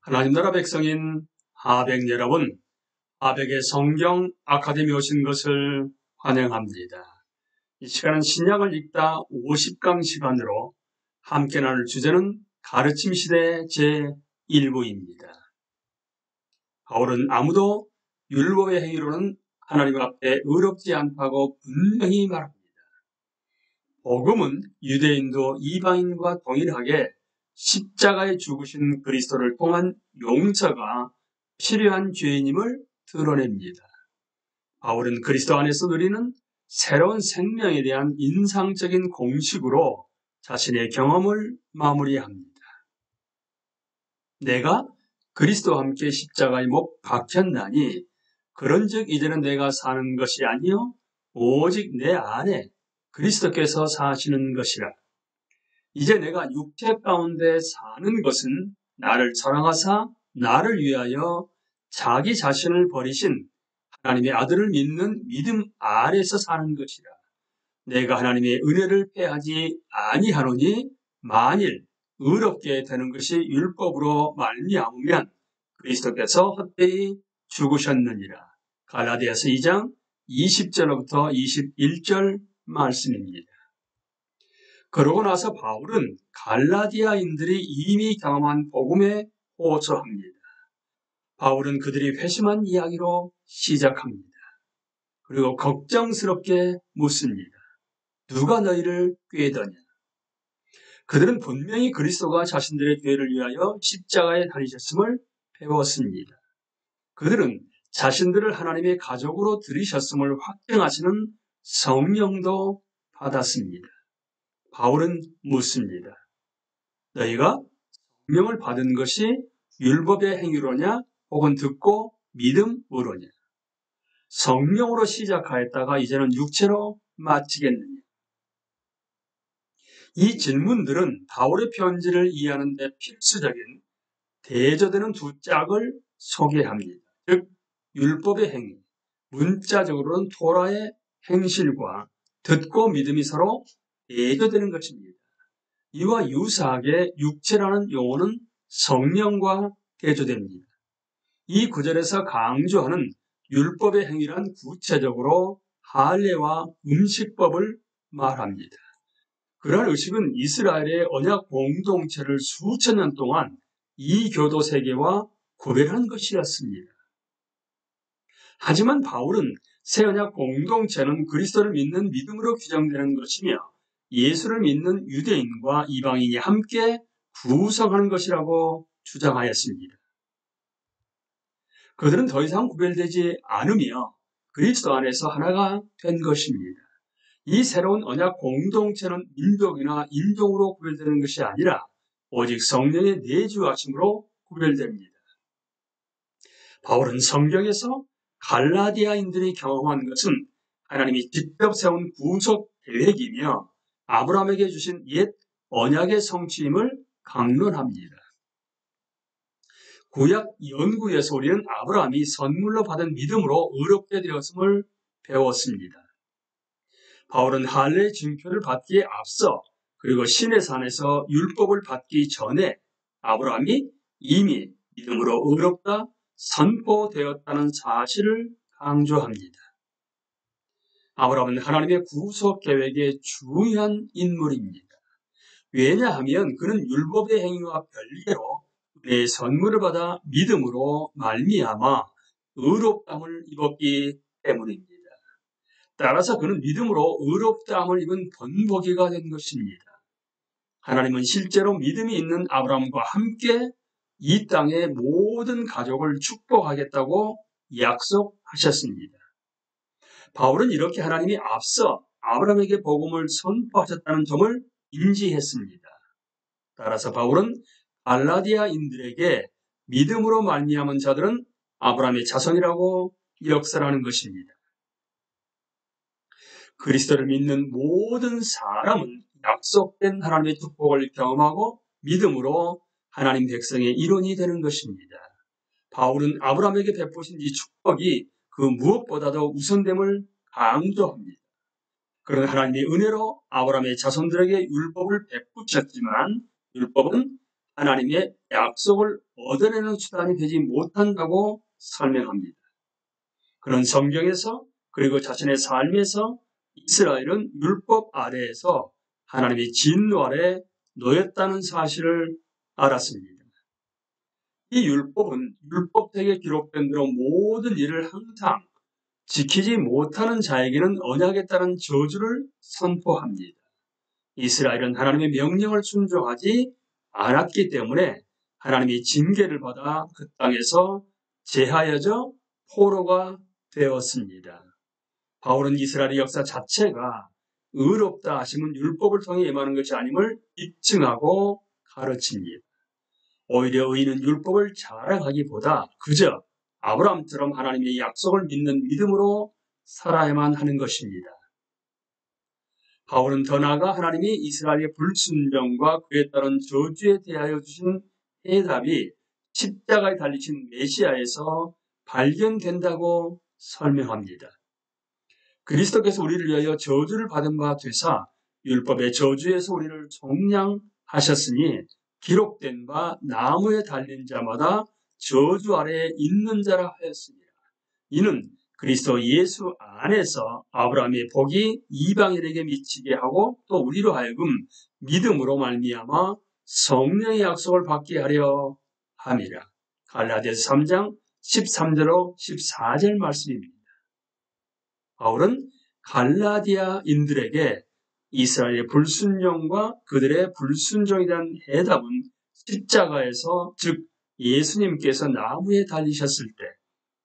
하나님 나라 백성인 하백 여러분, 하백의 성경 아카데미 오신 것을 환영합니다. 이 시간은 신약을 읽다 50강 시간으로 함께 나눌 주제는 가르침 시대 제1부입니다. 바울은 아무도 율법의 행위로는 하나님 앞에 의롭지 않다고 분명히 말합니다. 복음은 유대인도 이방인과 동일하게 십자가에 죽으신 그리스도를 통한 용서가 필요한 죄인임을 드러냅니다. 바울은 그리스도 안에서 누리는 새로운 생명에 대한 인상적인 공식으로 자신의 경험을 마무리합니다. 내가 그리스도와 함께 십자가에 못 박혔나니 그런즉 이제는 내가 사는 것이 아니요 오직 내 안에 그리스도께서 사시는 것이라. 이제 내가 육체 가운데 사는 것은 나를 사랑하사 나를 위하여 자기 자신을 버리신 하나님의 아들을 믿는 믿음 안에서 사는 것이라. 내가 하나님의 은혜를 패하지 아니하노니 만일 의롭게 되는 것이 율법으로 말미암으면 그리스도께서 헛되이 죽으셨느니라. 갈라디아서 2장 20절부터 21절 말씀입니다. 그러고 나서 바울은 갈라디아인들이 이미 경험한 복음에 호소합니다. 바울은 그들이 회심한 이야기로 시작합니다. 그리고 걱정스럽게 묻습니다. 누가 너희를 꾀더냐? 그들은 분명히 그리스도가 자신들의 죄를 위하여 십자가에 달리셨음을 배웠습니다. 그들은 자신들을 하나님의 가족으로 들이셨음을 확증하시는 성령도 받았습니다. 바울은 묻습니다. 너희가 성령을 받은 것이 율법의 행위로냐 혹은 듣고 믿음으로냐? 성령으로 시작하였다가 이제는 육체로 마치겠느냐? 이 질문들은 바울의 편지를 이해하는 데 필수적인 대조되는 두 짝을 소개합니다. 즉 율법의 행위, 문자적으로는 토라의 행실과 듣고 믿음이 서로 대조되는 것입니다. 이와 유사하게 육체라는 용어는 성령과 대조됩니다. 이 구절에서 강조하는 율법의 행위란 구체적으로 할례와 음식법을 말합니다. 그러한 의식은 이스라엘의 언약 공동체를 수천 년 동안 이 교도 세계와 구별한 것이었습니다. 하지만 바울은 새 언약 공동체는 그리스도를 믿는 믿음으로 규정되는 것이며 예수를 믿는 유대인과 이방인이 함께 구성하는 것이라고 주장하였습니다. 그들은 더 이상 구별되지 않으며 그리스도 안에서 하나가 된 것입니다. 이 새로운 언약 공동체는 민족이나 인종으로 구별되는 것이 아니라 오직 성령의 내주하심으로 구별됩니다. 바울은 성경에서 갈라디아인들이 경험한 것은 하나님이 직접 세운 구속 계획이며 아브라함에게 주신 옛 언약의 성취임을 강론합니다. 구약 연구에서 우리는 아브라함이 선물로 받은 믿음으로 의롭게 되었음을 배웠습니다. 바울은 할례의 증표를 받기에 앞서 그리고 신의 산에서 율법을 받기 전에 아브라함이 이미 믿음으로 의롭다 선포되었다는 사실을 강조합니다. 아브라함은 하나님의 구속 계획의 중요한 인물입니다. 왜냐하면 그는 율법의 행위와 별개로 은혜의 선물을 받아 믿음으로 말미암아 의롭다함을 입었기 때문입니다. 따라서 그는 믿음으로 의롭다함을 입은 본보기가 된 것입니다. 하나님은 실제로 믿음이 있는 아브라함과 함께 이 땅의 모든 가족을 축복하겠다고 약속하셨습니다. 바울은 이렇게 하나님이 앞서 아브라함에게 복음을 선포하셨다는 점을 인지했습니다. 따라서 바울은 갈라디아인들에게 믿음으로 말미암은 자들은 아브라함의 자손이라고 역설하는 것입니다. 그리스도를 믿는 모든 사람은 약속된 하나님의 축복을 경험하고 믿음으로 하나님 백성의 일원이 되는 것입니다. 바울은 아브라함에게 베푸신 이 축복이 그 무엇보다도 우선됨을 강조합니다. 그런 하나님의 은혜로 아브라함의 자손들에게 율법을 베푸셨지만 율법은 하나님의 약속을 얻어내는 수단이 되지 못한다고 설명합니다. 그런 성경에서 그리고 자신의 삶에서 이스라엘은 율법 아래에서 하나님의 진노 아래 놓였다는 사실을 알았습니다. 이 율법은 율법책에 기록된 대로 모든 일을 항상 지키지 못하는 자에게는 언약에 따른 저주를 선포합니다. 이스라엘은 하나님의 명령을 순종하지 않았기 때문에 하나님의 징계를 받아 그 땅에서 제하여져 포로가 되었습니다. 바울은 이스라엘의 역사 자체가 의롭다 하심은 율법을 통해 임하는 것이 아님을 입증하고 가르칩니다. 오히려 의인은 율법을 자랑하기보다 그저 아브라함처럼 하나님의 약속을 믿는 믿음으로 살아야만 하는 것입니다. 바울은 더 나아가 하나님이 이스라엘의 불순종과 그에 따른 저주에 대하여 주신 해답이 십자가에 달리신 메시아에서 발견된다고 설명합니다. 그리스도께서 우리를 위하여 저주를 받은 바 되사 율법의 저주에서 우리를 속량하셨으니 기록된 바 나무에 달린 자마다 저주 아래에 있는 자라 하였습니다. 이는 그리스도 예수 안에서 아브라함의 복이 이방인에게 미치게 하고 또 우리로 하여금 믿음으로 말미암아 성령의 약속을 받게 하려 함이라. 갈라디아서 3장 13절로 14절 말씀입니다. 바울은 갈라디아인들에게 이스라엘의 불순종과 그들의 불순종에 대한 해답은 십자가에서 즉 예수님께서 나무에 달리셨을 때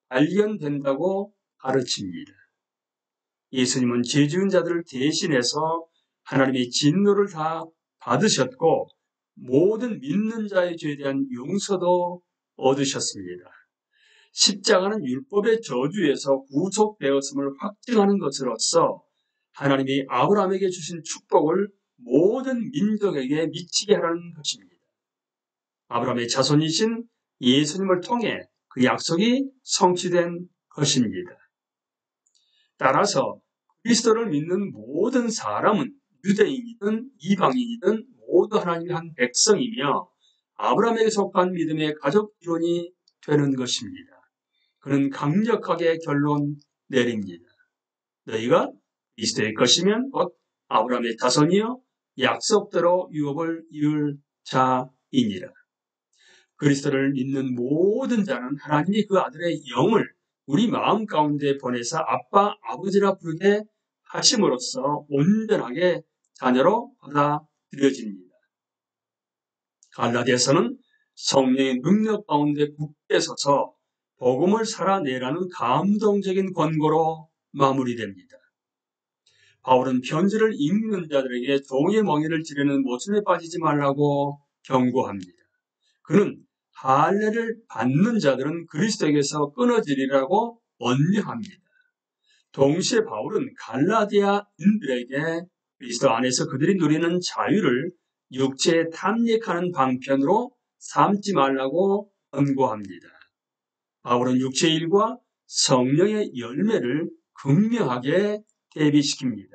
발견된다고 가르칩니다. 예수님은 죄 지은 자들을 대신해서 하나님의 진노를 다 받으셨고 모든 믿는 자의 죄에 대한 용서도 얻으셨습니다. 십자가는 율법의 저주에서 구속되었음을 확증하는 것으로서 하나님이 아브라함에게 주신 축복을 모든 민족에게 미치게 하라는 것입니다. 아브라함의 자손이신 예수님을 통해 그 약속이 성취된 것입니다. 따라서 그리스도를 믿는 모든 사람은 유대인이든 이방인이든 모두 하나님의 한 백성이며 아브라함에게 속한 믿음의 가족 이론이 되는 것입니다. 그는 강력하게 결론 내립니다. 너희가 그리스도의 것이면 곧 아브라함의 자손이요 약속대로 유업을 이을 자이니라. 그리스도를 믿는 모든 자는 하나님이 그 아들의 영을 우리 마음 가운데 보내사 아빠, 아버지라 부르게 하심으로써 온전하게 자녀로 받아들여집니다. 갈라디아서는 성령의 능력 가운데 굳게 서서 복음을 살아내라는 감동적인 권고로 마무리됩니다. 바울은 편지를 읽는 자들에게 종의 멍에를 지르는 모순에 빠지지 말라고 경고합니다. 그는 할례를 받는 자들은 그리스도에게서 끊어지리라고 언명합니다. 동시에 바울은 갈라디아인들에게 그리스도 안에서 그들이 누리는 자유를 육체에 탐닉하는 방편으로 삼지 말라고 권고합니다. 바울은 육체의 일과 성령의 열매를 극명하게 대비시킵니다.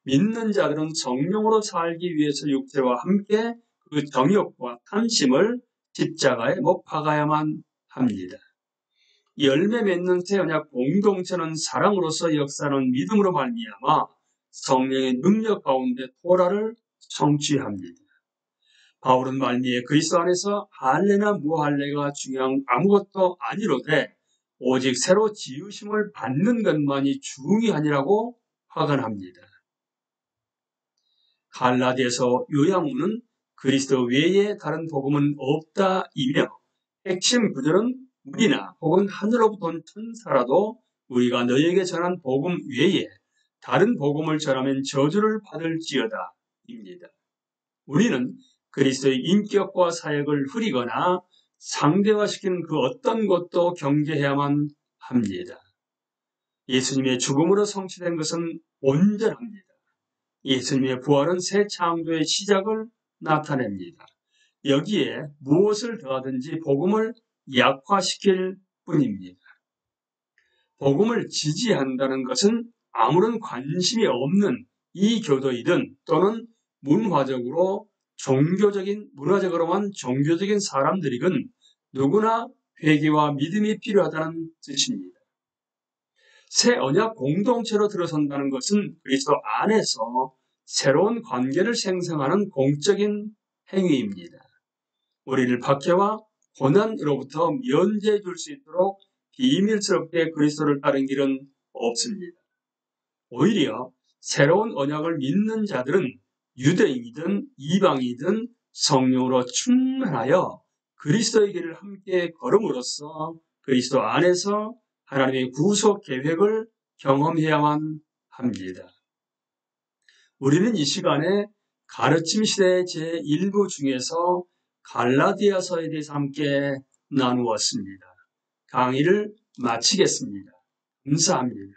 믿는 자들은 성령으로 살기 위해서 육체와 함께 그 정욕과 탐심을 십자가에 못 박아야만 합니다. 열매 맺는 새 언약 공동체는 사랑으로서 역사하는 믿음으로 말미암아 성령의 능력 가운데 토라를 성취합니다. 바울은 말미에 그리스도 안에서 할례나 무할례가 중요한 아무것도 아니로되 오직 새로 지으심을 받는 것만이 중요하니라고 화관합니다. 갈라디아서 요양문은 그리스도 외에 다른 복음은 없다이며 핵심 구절은 우리나 혹은 하늘로부터 온 천사라도 우리가 너희에게 전한 복음 외에 다른 복음을 전하면 저주를 받을지어다 입니다. 우리는 그리스도의 인격과 사역을 흐리거나 상대화시키는 그 어떤 것도 경계해야만 합니다. 예수님의 죽음으로 성취된 것은 온전합니다. 예수님의 부활은 새 창조의 시작을 나타냅니다. 여기에 무엇을 더하든지 복음을 약화시킬 뿐입니다. 복음을 지지한다는 것은 아무런 관심이 없는 이 교도이든 또는 문화적으로 문화적으로만 종교적인 사람들이건 누구나 회개와 믿음이 필요하다는 뜻입니다. 새 언약 공동체로 들어선다는 것은 그리스도 안에서 새로운 관계를 생성하는 공적인 행위입니다. 우리를 박해와 고난으로부터 면제해 줄 수 있도록 비밀스럽게 그리스도를 따른 길은 없습니다. 오히려 새로운 언약을 믿는 자들은 유대인이든 이방이든 성령으로 충만하여 그리스도의 길을 함께 걸음으로써 그리스도 안에서 하나님의 구속 계획을 경험해야만 합니다. 우리는 이 시간에 가르침 시대의 제1부 중에서 갈라디아서에 대해서 함께 나누었습니다. 강의를 마치겠습니다. 감사합니다.